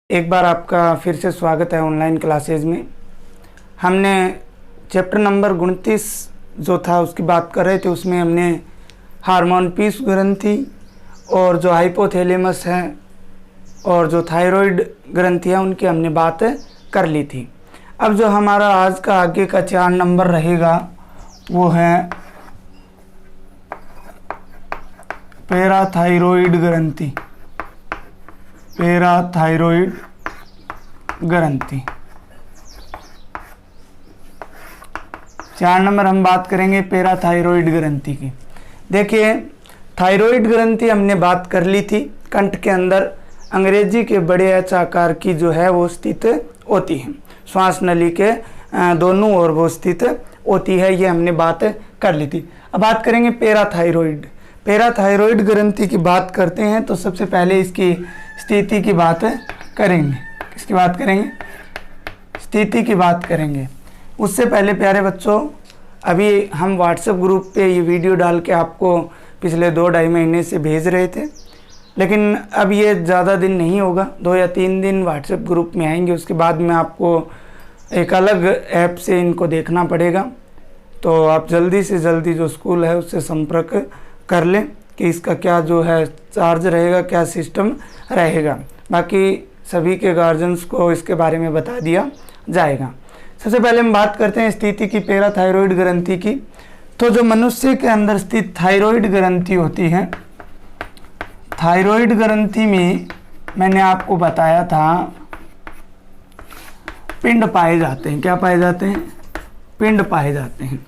एक बार आपका फिर से स्वागत है ऑनलाइन क्लासेज में। हमने चैप्टर नंबर 29 जो था उसकी बात कर रहे थे। उसमें हमने हार्मोन पीस ग्रंथि और जो हाइपोथैलेमस है और जो थायराइड ग्रंथि है उनकी हमने बात कर ली थी। अब जो हमारा आज का आगे का 4 नंबर रहेगा वो है पैराथायरॉइड ग्रंथि। पैराथायरॉइड ग्रंथि 4 नंबर हम बात करेंगे पैराथायरॉइड ग्रंथि की। देखिए, थायरॉइड ग्रंथि हमने बात कर ली थी। कंठ के अंदर अंग्रेजी के बड़े एच आकार की जो है वो स्थित होती है। श्वास नली के दोनों ओर वो स्थित होती है, ये हमने बात कर ली थी। अब बात करेंगे पैराथायरॉइड। पैराथायरॉइड ग्रंथि की बात करते हैं तो सबसे पहले इसकी स्थिति की बात करेंगे। किसकी बात करेंगे? स्थिति की बात करेंगे। उससे पहले प्यारे बच्चों, अभी हम व्हाट्सएप ग्रुप पे ये वीडियो डाल के आपको पिछले 2-2.5 महीने से भेज रहे थे, लेकिन अब ये ज़्यादा दिन नहीं होगा, 2 या 3 दिन व्हाट्सएप ग्रुप में आएंगे। उसके बाद में आपको एक अलग ऐप से इनको देखना पड़ेगा। तो आप जल्दी से जल्दी जो स्कूल है उससे संपर्क कर लें कि इसका क्या जो है चार्ज रहेगा, क्या सिस्टम रहेगा। बाकी सभी के गार्जियंस को इसके बारे में बता दिया जाएगा। सबसे पहले हम बात करते हैं स्थिति की पैराथायरॉइड ग्रंथि की। तो जो मनुष्य के अंदर स्थित थायरॉइड ग्रंथि होती है, थायरॉइड ग्रंथि में मैंने आपको बताया था पिंड पाए जाते हैं। क्या पाए जाते हैं? पिंड पाए जाते हैं।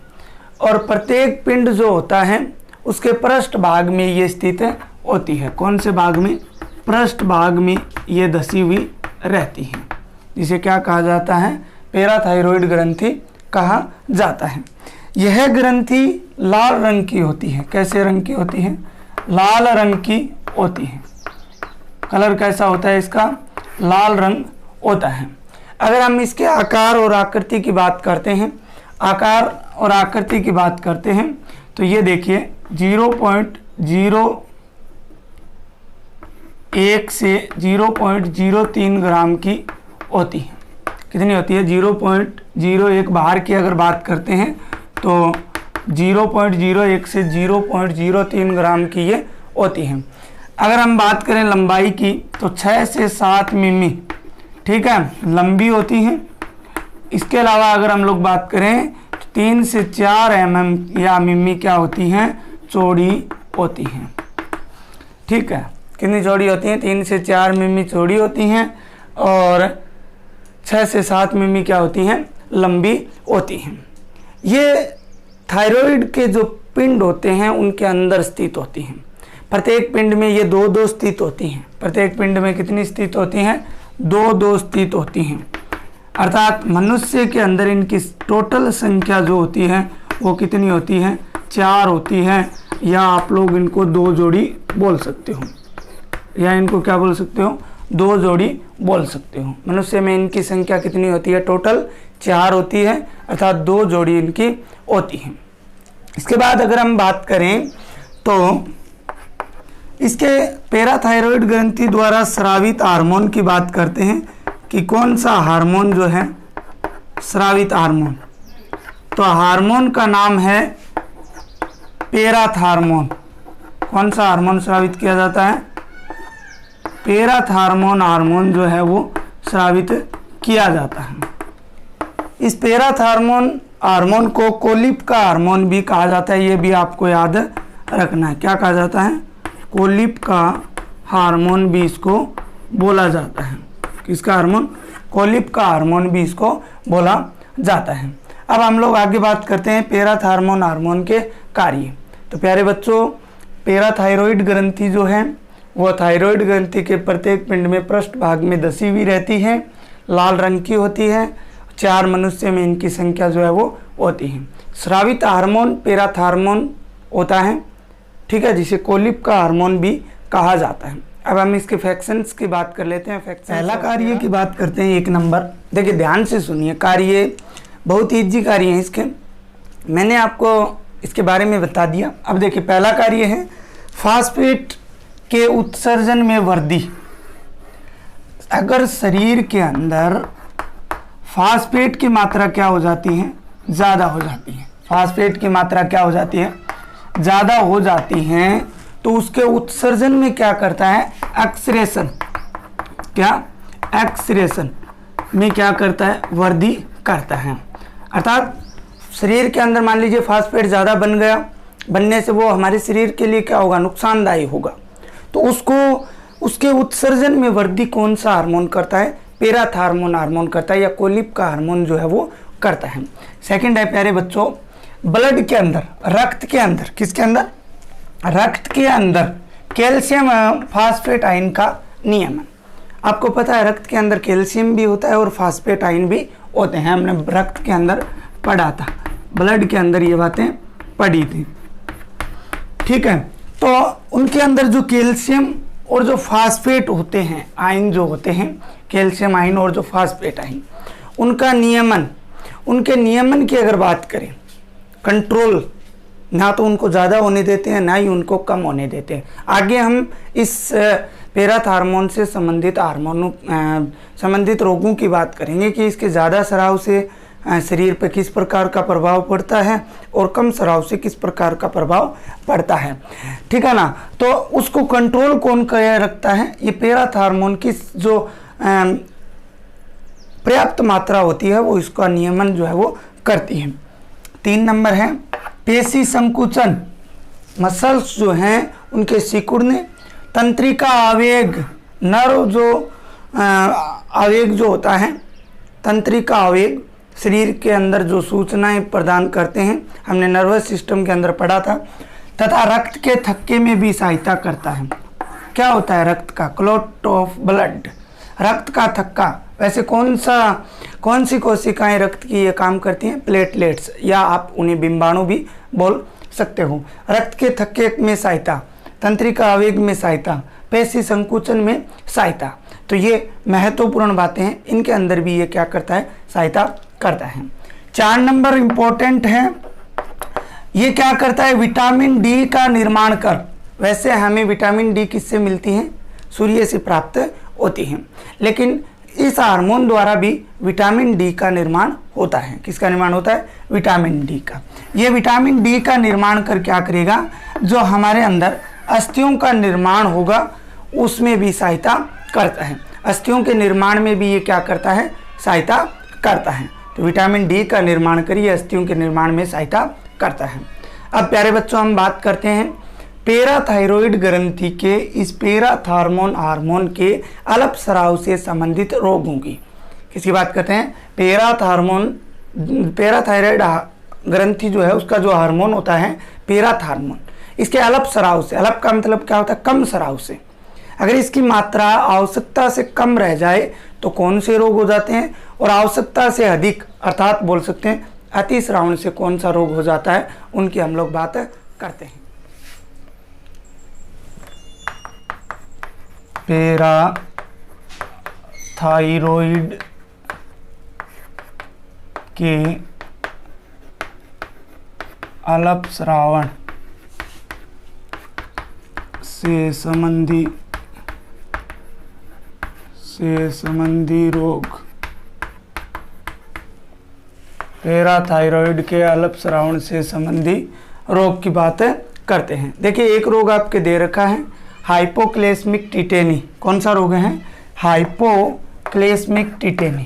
और प्रत्येक पिंड जो होता है उसके पृष्ठ भाग में ये स्थित होती है। कौन से भाग में? पृष्ठ भाग में ये धसी हुई रहती है, जिसे क्या कहा जाता है? पैराथायरॉइड ग्रंथि कहा जाता है। यह ग्रंथि लाल रंग की होती है। कैसे रंग की होती है? लाल रंग की होती है। कलर कैसा होता है इसका? लाल रंग होता है। अगर हम इसके आकार और आकृति की बात करते हैं, आकार और आकृति की बात करते हैं तो ये देखिए 0.01 से 0.03 ग्राम की होती है। कितनी होती है? 0.01। बाहर की अगर बात करते हैं तो 0.01 से 0.03 ग्राम की ये होती है। अगर हम बात करें लंबाई की तो 6 से 7 मिमी, ठीक है, लंबी होती है। इसके अलावा अगर हम लोग बात करें तो 3 से 4 mm या मिमी क्या होती हैं? चौड़ी होती हैं। ठीक है, कितनी चौड़ी होती हैं? 3 से 4 मिमी चौड़ी होती हैं और 6 से 7 मिमी क्या होती हैं? लंबी होती हैं। ये थायराइड के जो पिंड होते हैं उनके अंदर स्थित होती हैं। प्रत्येक पिंड में ये 2-2 स्थित होती हैं। प्रत्येक पिंड में कितनी स्थित होती हैं? 2-2 स्थित होती हैं। अर्थात मनुष्य के अंदर इनकी टोटल संख्या जो होती है वो कितनी होती है? 4 होती है, या आप लोग इनको 2 जोड़ी बोल सकते हो, या इनको क्या बोल सकते हो? 2 जोड़ी बोल सकते हो। मनुष्य में इनकी संख्या कितनी होती है? टोटल 4 होती है, अर्थात 2 जोड़ी इनकी होती है। इसके बाद अगर हम बात करें तो इसके पैराथायरॉइड ग्रंथि द्वारा स्रावित हार्मोन की बात करते हैं कि कौन सा हार्मोन जो है स्रावित हार्मोन, तो हार्मोन का नाम है पैराथार्मोन। कौन सा हार्मोन स्रावित किया जाता है? पैराथार्मोन हार्मोन जो है वो स्रावित किया जाता है। इस पैराथार्मोन हार्मोन को कोलिप का हार्मोन भी कहा जाता है। ये भी आपको याद रखना है। क्या कहा जाता है? कोलिप का हार्मोन भी इसको बोला जाता है। किसका हार्मोन? कोलिप का हार्मोन भी इसको बोला जाता है। अब हम लोग आगे बात करते हैं पैराथार्मोन हार्मोन के कार्य। तो प्यारे बच्चों, पैराथायरॉइड ग्रंथि जो है वो थायरॉइड ग्रंथि के प्रत्येक पिंड में पृष्ठ भाग में धसी हुई रहती है, लाल रंग की होती है। 4 मनुष्य में इनकी संख्या जो है वो होती है। स्रावित हार्मोन पैराथार्मोन होता है, ठीक है, जिसे कोलिप का हार्मोन भी कहा जाता है। अब हम इसके फैक्शंस की बात कर लेते हैं। पहला कार्य की बात करते हैं 1 नंबर। देखिए ध्यान से सुनिए, कार्य बहुत ईजी कार्य है इसके। मैंने आपको इसके बारे में बता दिया। अब देखिए पहला कार्य है फास्फेट के उत्सर्जन में वृद्धि। अगर शरीर के अंदर फास्फेट की मात्रा क्या हो जाती है, ज़्यादा हो जाती है, फास्फेट की मात्रा क्या हो जाती है, ज़्यादा हो जाती है, तो उसके उत्सर्जन में क्या करता है, एक्सरेशन, क्या एक्सरेशन में क्या करता है, वृद्धि करता है। अर्थात शरीर के अंदर मान लीजिए फास्फेट ज़्यादा बन गया, बनने से वो हमारे शरीर के लिए क्या होगा, नुकसानदायी होगा, तो उसको उसके उत्सर्जन में वृद्धि कौन सा हार्मोन करता है, पैराथार्मोन हार्मोन करता है, या कोलिप का हार्मोन जो है वो करता है। सेकंड है प्यारे बच्चों, ब्लड के अंदर, रक्त के अंदर, किसके अंदर, रक्त के अंदर कैल्शियम फास्फेट आयन का नियमन। आपको पता है रक्त के अंदर कैल्शियम भी होता है और फास्फेट आयन भी होते हैं, हमने रक्त के अंदर पढ़ा था, ब्लड के अंदर ये बातें पढ़ी थी, ठीक है। तो उनके अंदर जो कैल्शियम और जो फास्फेट होते हैं, आयन जो होते हैं, कैल्शियम आयन और जो फास्फेट आयन, उनका नियमन, उनके नियमन की अगर बात करें, कंट्रोल, ना तो उनको ज़्यादा होने देते हैं ना ही उनको कम होने देते हैं। आगे हम इस पैराथार्मोन से संबंधित हार्मोनों संबंधित रोगों की बात करेंगे कि इसके ज़्यादा स्राव से शरीर पर किस प्रकार का प्रभाव पड़ता है और कम स्राव से किस प्रकार का प्रभाव पड़ता है, ठीक है ना। तो उसको कंट्रोल कौन कर रखता है, ये पैराथार्मोन की जो पर्याप्त मात्रा होती है वो इसका नियमन जो है वो करती है। 3 नंबर है पेशी संकुचन, मसल्स जो हैं उनके सिकुड़ने, तंत्रिका आवेग, नर्व जो आवेग जो होता है, तंत्रिका आवेग शरीर के अंदर जो सूचनाएं प्रदान करते हैं, हमने नर्वस सिस्टम के अंदर पढ़ा था, तथा रक्त के थक्के में भी सहायता करता है। क्या होता है रक्त का, क्लॉट ऑफ ब्लड, रक्त का थक्का। वैसे कौन सी कोशिकाएं रक्त की ये काम करती हैं, प्लेटलेट्स, या आप उन्हें बिंबाणु भी बोल सकते हो। रक्त के थक्के में सहायता, तंत्रिका आवेग में सहायता, पेशी संकुचन में सहायता, तो ये महत्वपूर्ण बातें हैं, इनके अंदर भी ये क्या करता है, सहायता करता है। 4 नंबर इंपॉर्टेंट है, ये क्या करता है, विटामिन डी का निर्माण कर। वैसे हमें विटामिन डी किससे मिलती है, सूर्य से प्राप्त होती है, लेकिन इस हार्मोन द्वारा भी विटामिन डी का निर्माण होता है। किसका निर्माण होता है, विटामिन डी का। ये विटामिन डी का निर्माण कर क्या करेगा, जो हमारे अंदर अस्थियों का निर्माण होगा उसमें भी सहायता करता है, अस्थियों के निर्माण में भी ये क्या करता है, सहायता करता है। तो विटामिन डी का निर्माण करिए, अस्थियों के निर्माण में सहायता करता है। अब प्यारे बच्चों हम बात करते हैं पैराथायरॉइड ग्रंथि के इस पैराथार्मोन हार्मोन के अल्पस्राव से संबंधित रोगों की। किसकी बात करते हैं, पैराथायरॉइड ग्रंथि जो है उसका जो हार्मोन होता है पैराथार्मोन, इसके अल्पस्राव से, अल्प का मतलब क्या होता है, कम स्राव से, अगर इसकी मात्रा आवश्यकता से कम रह जाए तो कौन से रोग हो जाते हैं, और आवश्यकता से अधिक अर्थात बोल सकते हैं अतिस्रावण से कौन सा रोग हो जाता है, उनकी हम लोग बात करते हैं। पैराथायरॉइड के अल्पस्रावण से संबंधी रोग, पैराथायरॉइड के अल्पस्रावण से संबंधी रोग की बात करते हैं। देखिए एक रोग आपके दे रखा है, हाइपोक्लेस्मिक टिटेनी। कौन सा रोग है, हाइपोक्लेस्मिक टिटेनी।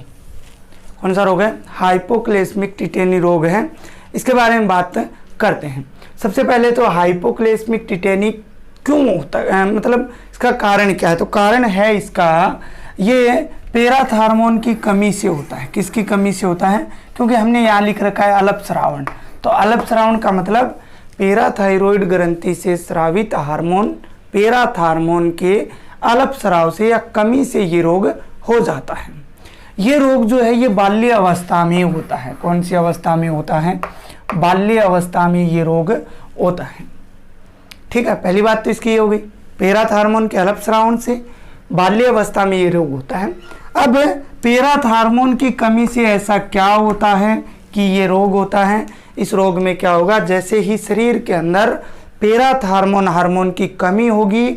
कौन सा रोग है, हाइपोक्लेस्मिक टिटेनी रोग है। इसके बारे में बात करते हैं। सबसे पहले तो हाइपोक्लेस्मिक टिटेनी क्यों होता है, मतलब इसका कारण क्या है, तो कारण है इसका, ये पैराथार्मोन की कमी से होता है। किसकी कमी से होता है, क्योंकि हमने यहाँ लिख रखा है अल्पस्रावण, तो अल्पस्रावण का मतलब पैराथायरॉइड ग्रंथि से स्रावित हार्मोन पैराथार्मोन के अल्पस्राव से या कमी से ये रोग हो जाता है। ये रोग जो है ये बाल्य अवस्था में होता है। कौन सी अवस्था में होता है, बाल्य अवस्था में ये रोग होता है। ठीक है, पहली बात तो इसकी हो गई, पैराथार्मोन के अल्पस्रावन से बाल्य अवस्था में ये रोग होता है। अब पैराथार्मोन की कमी से ऐसा क्या होता है कि ये रोग होता है। इस रोग में क्या होगा, जैसे ही शरीर के अंदर पैराथार्मोन हार्मोन की कमी होगी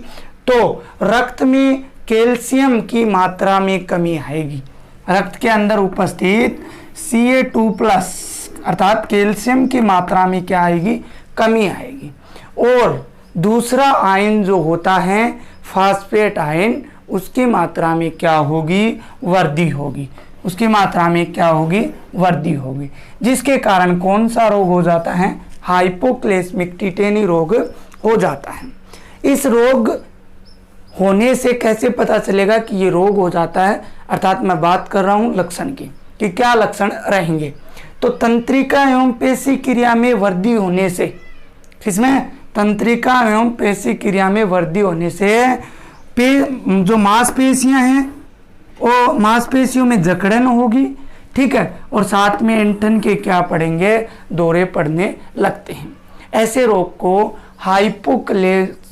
तो रक्त में कैल्शियम की मात्रा में कमी आएगी। रक्त के अंदर उपस्थित Ca2+ अर्थात कैल्शियम की मात्रा में क्या आएगी, कमी आएगी। और दूसरा आयन जो होता है फास्फेट आयन, उसकी मात्रा में क्या होगी, वृद्धि होगी। उसकी मात्रा में क्या होगी, वृद्धि होगी, जिसके कारण कौन सा रोग हो जाता है, हाइपोक्लेस्मिक टिटेनी रोग हो जाता है। इस रोग होने से कैसे पता चलेगा कि ये रोग हो जाता है, अर्थात मैं बात कर रहा हूँ लक्षण की कि क्या लक्षण रहेंगे। तो तंत्रिका एवं पेशी क्रिया में वृद्धि होने से, किसमें, तंत्रिका एवं पेशी क्रिया में वृद्धि होने से जो मांसपेशियां हैं वो मांसपेशियों में जकड़न होगी, ठीक है, और साथ में ऐंठन के क्या पड़ेंगे, दौरे पड़ने लगते हैं। ऐसे रोग को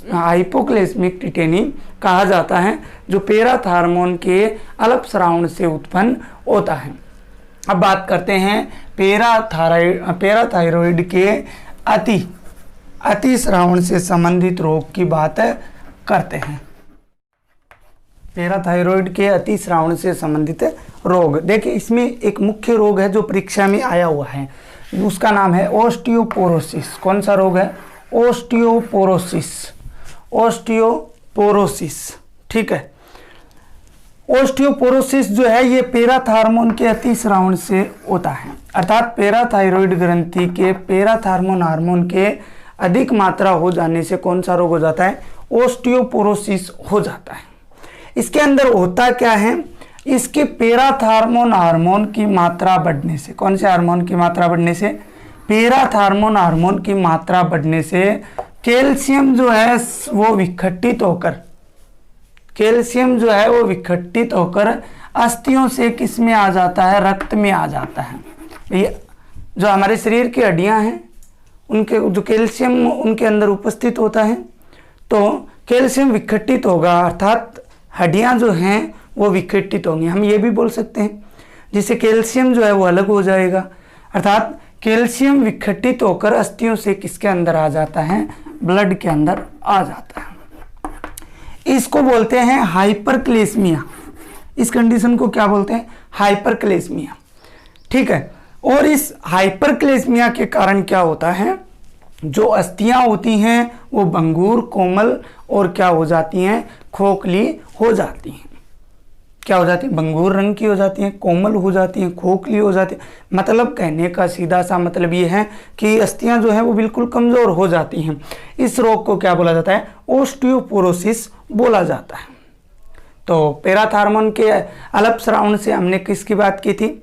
हाइपोक्लेस्मिक टिटेनी कहा जाता है, जो पेराथार्मोन के अल्पस्रावन से उत्पन्न होता है। अब बात करते हैं पैराथायरॉयड के अतिस्रावन से संबंधित रोग की बात करते हैं। पैराथायरॉयड के अतिस्रावन से संबंधित रोग, देखिए इसमें एक मुख्य रोग है जो परीक्षा में आया हुआ है, उसका नाम है ओस्टियोपोरोसिस। कौन सा रोग है, ओस्टियोपोरोसिस, ठीक है। ओस्टियोपोरोसिस जो है ये पैराथार्मोन के अतिस्रावन से होता है, अर्थात पैराथायरॉयड ग्रंथि के पैराथार्मोन हार्मोन के अधिक मात्रा हो जाने से कौन सा रोग हो जाता है, ओस्टियोपोरोसिस हो जाता है। इसके अंदर होता क्या है, इसके पैराथार्मोन हार्मोन की मात्रा बढ़ने से, कौन से हार्मोन की मात्रा बढ़ने से, पैराथार्मोन हार्मोन की मात्रा बढ़ने से कैल्शियम जो है वो विखटित होकर अस्थियों से किस में आ जाता है, रक्त में आ जाता है। ये जो हमारे शरीर की हड्डियां हैं उनके जो कैल्शियम उनके अंदर उपस्थित होता है, तो कैल्शियम विखटित होगा, अर्थात हड्डियां जो हैं वो विखटित होंगी। हम ये भी बोल सकते हैं जिससे कैल्शियम जो है वो अलग हो जाएगा, अर्थात कैल्शियम विखटित होकर अस्थियों से किसके अंदर आ जाता है, ब्लड के अंदर आ जाता है। इसको बोलते हैं हाइपरक्लेस्मिया। इस कंडीशन को क्या बोलते हैं, हाइपरक्लेस्मिया, ठीक है। और इस हाइपरक्लेस्मिया के कारण क्या होता है, जो अस्थियां होती हैं वो भंगुर, कोमल और क्या हो जाती हैं, खोखली हो जाती हैं। क्या हो जाती है, भंगुर रंग की हो जाती हैं, कोमल हो जाती हैं, खोखली हो जाती हैं। मतलब कहने का सीधा सा मतलब ये है कि अस्थियां जो हैं वो बिल्कुल कमज़ोर हो जाती हैं। इस रोग को क्या बोला जाता है, ओस्टियोपोरोसिस बोला जाता है। तो पैराथार्मोन के अल्पस्रावन से हमने किसकी बात की थी,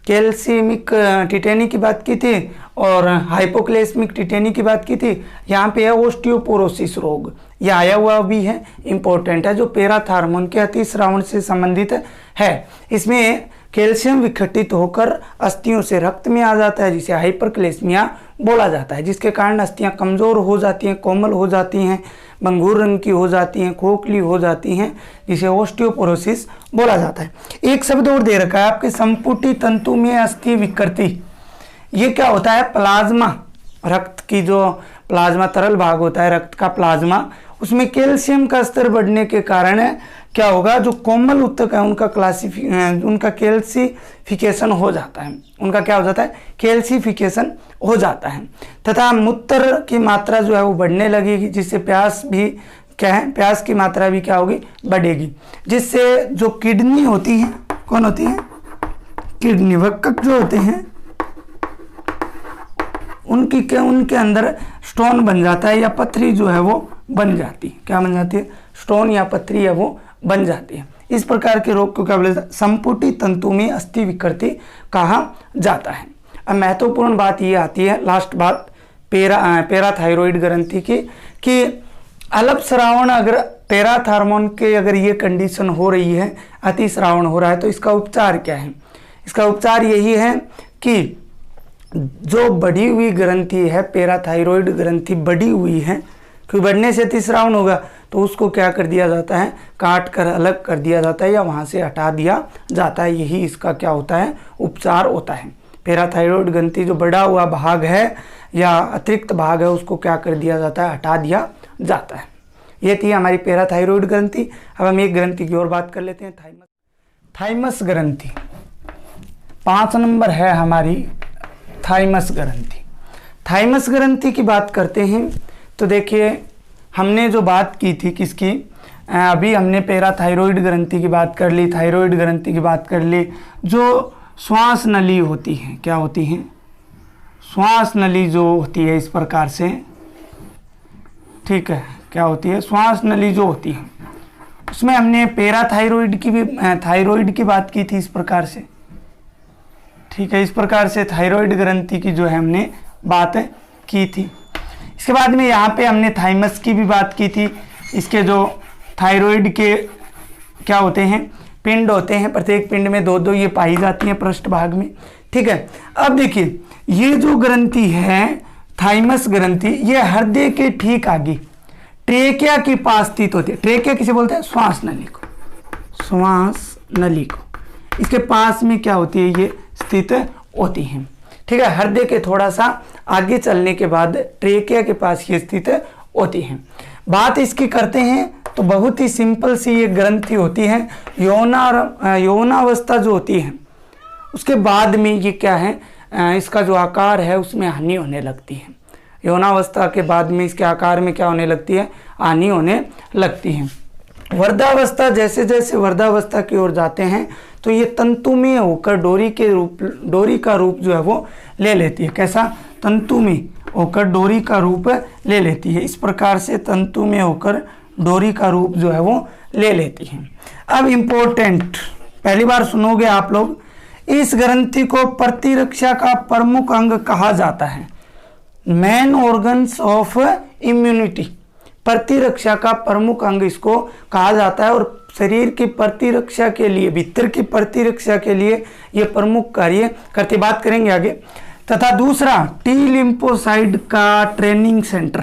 कैल्शियमिक टिटेनी की बात की थी और हाइपोक्लेस्मिक टिटेनी की बात की थी। यहाँ पे है ओस्टियोपोरोसिस रोग, यह आया हुआ भी है, इंपॉर्टेंट है, जो पैराथार्मोन के अतिस्रावन से संबंधित है। इसमें कैल्शियम विखटित होकर अस्थियों से रक्त में आ जाता है, जिसे हाइपरक्लेस्मिया बोला जाता है, जिसके कारण अस्थियां कमज़ोर हो जाती हैं, कोमल हो जाती हैं, भंगुर रंग की हो जाती हैं, खोखली हो जाती हैं, जिसे ओस्टियोपोरोसिस बोला जाता है। एक शब्द और दे रखा है आपके, संपुटी तंतु में अस्थि विकृति। ये क्या होता है, प्लाज्मा, रक्त की जो प्लाज्मा तरल भाग होता है रक्त का प्लाज्मा, उसमें कैल्शियम का स्तर बढ़ने के कारण क्या होगा, जो कोमल ऊतक है उनका कैल्सिफिकेशन हो जाता है, उनका क्या हो जाता है, कैल्सिफिकेशन हो जाता है, तथा मूत्र की मात्रा जो है वो बढ़ने लगेगी, जिससे प्यास भी क्या है, प्यास की मात्रा भी क्या होगी, बढ़ेगी, जिससे जो किडनी होती है, कौन होती है, किडनी, वक्कक जो होते हैं उनके अंदर स्टोन बन जाता है, या पथरी जो है वो बन जाती है। क्या बन जाती है, स्टोन या पथरी है वो बन जाती है। इस प्रकार के रोग को क्या बोलते हैं, संपुटी तंतु में अस्थि विकृति कहा जाता है। अब महत्वपूर्ण बात ये आती है, लास्ट बात पैराथायरॉयड ग्रंथि की, कि अल्पस्रावन अगर पैराथार्मोन के अगर ये कंडीशन हो रही है, अतिस्रावन हो रहा है, तो इसका उपचार क्या है। इसका उपचार यही है कि जो बढ़ी हुई ग्रंथि है, पैराथायरॉयड ग्रंथि बढ़ी हुई है, क्योंकि बढ़ने से अतिस्रावन होगा, तो उसको क्या कर दिया जाता है, काट कर अलग कर दिया जाता है या वहाँ से हटा दिया जाता है। यही इसका क्या होता है, उपचार होता है। पैराथायरॉयड ग्रंथि जो बढ़ा हुआ भाग है या अतिरिक्त भाग है, उसको क्या कर दिया जाता है, हटा दिया जाता है। ये थी हमारी पैराथायरॉइड ग्रंथि। अब हम एक ग्रंथि की और बात कर लेते हैं, थाइमस ग्रंथि। 5 नंबर है हमारी थाइमस ग्रंथि। थाइमस ग्रंथि की बात करते हैं तो देखिए हमने जो बात की थी किसकी, अभी हमने पैराथायरॉइड ग्रंथि की बात कर ली, थायरॉइड ग्रंथि की बात कर ली। जो श्वास नली होती है, क्या होती है, श्वास नली जो होती है इस प्रकार से, ठीक है, क्या होती है, श्वास नली जो होती है, उसमें हमने पैराथायरॉइड की भी थायरॉइड की बात की थी इस प्रकार से, ठीक है। इस प्रकार से थायरॉइड ग्रंथि की जो है हमने बात की थी। इसके बाद में यहाँ पे हमने थाइमस की भी बात की थी। इसके जो थायरॉइड के क्या होते हैं, पिंड होते हैं, प्रत्येक पिंड में 2-2 ये पाई जाती हैं पृष्ठ भाग में, ठीक है। अब देखिए ये जो ग्रंथि है थाइमस ग्रंथि, ये हृदय के ठीक आगे ट्रेकिया के पास स्थित होती है। ट्रेकिया किसे बोलते हैं, श्वास नली को, श्वास नली को, इसके पास में क्या होती है, ये स्थित होती है, ठीक है। हृदय के थोड़ा सा आगे चलने के बाद ट्रेकिया के पास ये स्थित होती है। बात इसकी करते हैं तो बहुत ही सिंपल सी ये ग्रंथि होती है। यौवनावस्था जो होती है उसके बाद में ये क्या है, इसका जो आकार है उसमें हानि होने लगती है। यौवनावस्था के बाद में इसके आकार में क्या होने लगती है, हानि होने लगती है। वृद्धावस्था, जैसे जैसे वृद्धावस्था की ओर जाते हैं तो ये तंतुमय होकर डोरी का रूप जो है वो ले लेती है। कैसा, तंतुमय होकर डोरी का रूप ले लेती है। इस प्रकार से तंतुमय होकर डोरी का रूप जो है वो ले लेती है। अब इम्पोर्टेंट, पहली बार सुनोगे आप लोग, इस ग्रंथि को प्रतिरक्षा का प्रमुख अंग कहा जाता है, मेन ऑर्गन्स ऑफ इम्यूनिटी। प्रतिरक्षा का प्रमुख अंग इसको कहा जाता है और शरीर की प्रतिरक्षा के लिए, भीतर की प्रतिरक्षा के लिए ये प्रमुख कार्य करती, बात करेंगे आगे। तथा दूसरा, टी लिम्फोसाइट का ट्रेनिंग सेंटर,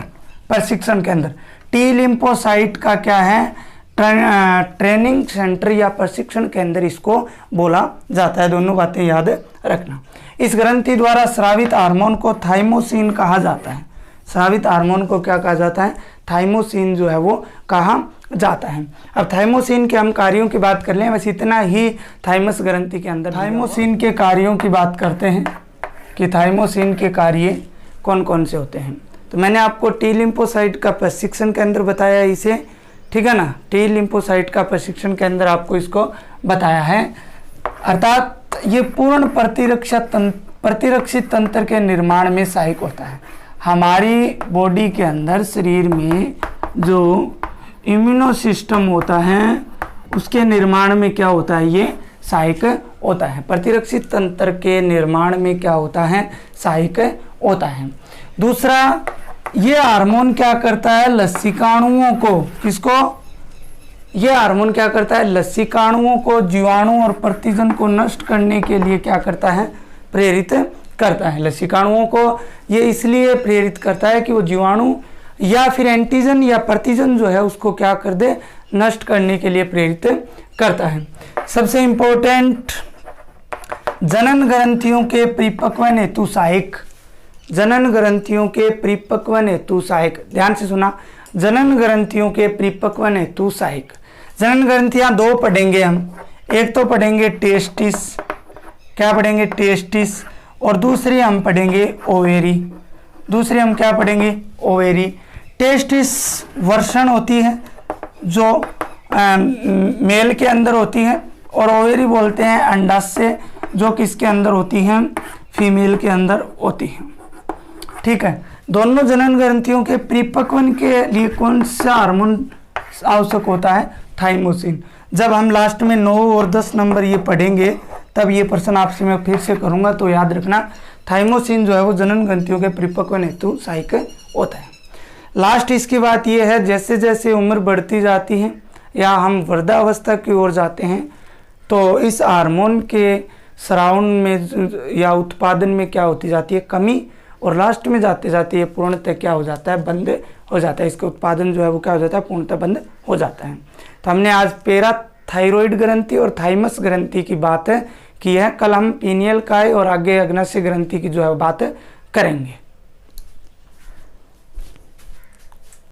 प्रशिक्षण केंद्र। टी लिम्फोसाइट का क्या है, ट्रेनिंग सेंटर या प्रशिक्षण केंद्र इसको बोला जाता है। दोनों बातें याद रखना। इस ग्रंथि द्वारा स्रावित हार्मोन को थाइमोसिन कहा जाता है। स्रावित हार्मोन को क्या कहा जाता है, थाइमोसिन जो है वो कहा जाता है। अब थाइमोसिन के हम कार्यों की बात कर लें, बस इतना ही थाइमस ग्रंथि के अंदर। थाइमोसिन के कार्यों की बात करते हैं कि थाइमोसिन के कार्य कौन कौन से होते हैं। तो मैंने आपको टी लिम्फोसाइट का प्रशिक्षण केंद्र बताया इसे, ठीक है ना, टी लिम्फोसाइट का प्रशिक्षण केंद्र आपको इसको बताया है। अर्थात ये पूर्ण प्रतिरक्षित तंत्र के निर्माण में सहायक होता है। हमारी बॉडी के अंदर, शरीर में जो इम्यूनो सिस्टम होता है उसके निर्माण में क्या होता है, ये सहायक होता है। प्रतिरक्षित तंत्र के निर्माण में क्या होता है, सहायक होता है। दूसरा, ये हार्मोन क्या करता है, लसिकाणुओं को, किसको, ये हार्मोन क्या करता है, लसिकाणुओं को, जीवाणु और प्रतिजन को नष्ट करने के लिए क्या करता है, प्रेरित करता है। लसिकाणुओं को ये इसलिए प्रेरित करता है कि वो जीवाणु या फिर एंटीजन या प्रतिजन जो है उसको क्या कर दे, नष्ट करने के लिए प्रेरित करता है। सबसे इंपॉर्टेंट, जनन ग्रंथियों के परिपक्वन हेतु सहायक। जनन ग्रंथियों के परिपक्वन हेतु सहायक, ध्यान से सुना, जनन ग्रंथियों के परिपक्वन हेतु सहायक। जनन ग्रंथियां 2 पढ़ेंगे हम, एक तो पढ़ेंगे टेस्टिस, क्या पढ़ेंगे, टेस्टिस, और दूसरी हम पढ़ेंगे ओवेरी। दूसरी हम क्या पढ़ेंगे, ओवेरी। टेस्टिस वर्षण होती है जो मेल के अंदर होती है, और ओवेरी बोलते हैं अंडाशय जो किसके अंदर होती हैं, फीमेल के अंदर होती हैं, ठीक है। दोनों जनन ग्रंथियों के परिपक्वन के लिए कौन सा हार्मोन आवश्यक होता है, थाइमोसिन। जब हम लास्ट में 9 और 10 नंबर ये पढ़ेंगे तब ये प्रश्न आपसे मैं फिर से करूंगा, तो याद रखना थाइमोसिन जो है वो जनन ग्रंथियों के परिपक्वन हेतु सहायक होता है। लास्ट इसकी बात ये है, जैसे जैसे उम्र बढ़ती जाती है या हम वृद्धावस्था की ओर जाते हैं तो इस हार्मोन के स्राव में या उत्पादन में क्या होती जाती है, कमी, और लास्ट में जाते जाते ये पूर्णतः क्या हो जाता है, बंद हो जाता है। इसका उत्पादन जो है वो क्या हो जाता है, पूर्णतः बंद हो जाता है। तो हमने आज पैराथायरॉइड ग्रंथि और थाइमस ग्रंथि की बात की है। कल हम पीनियल काय और आगे अग्नाशय ग्रंथि की जो है बात करेंगे।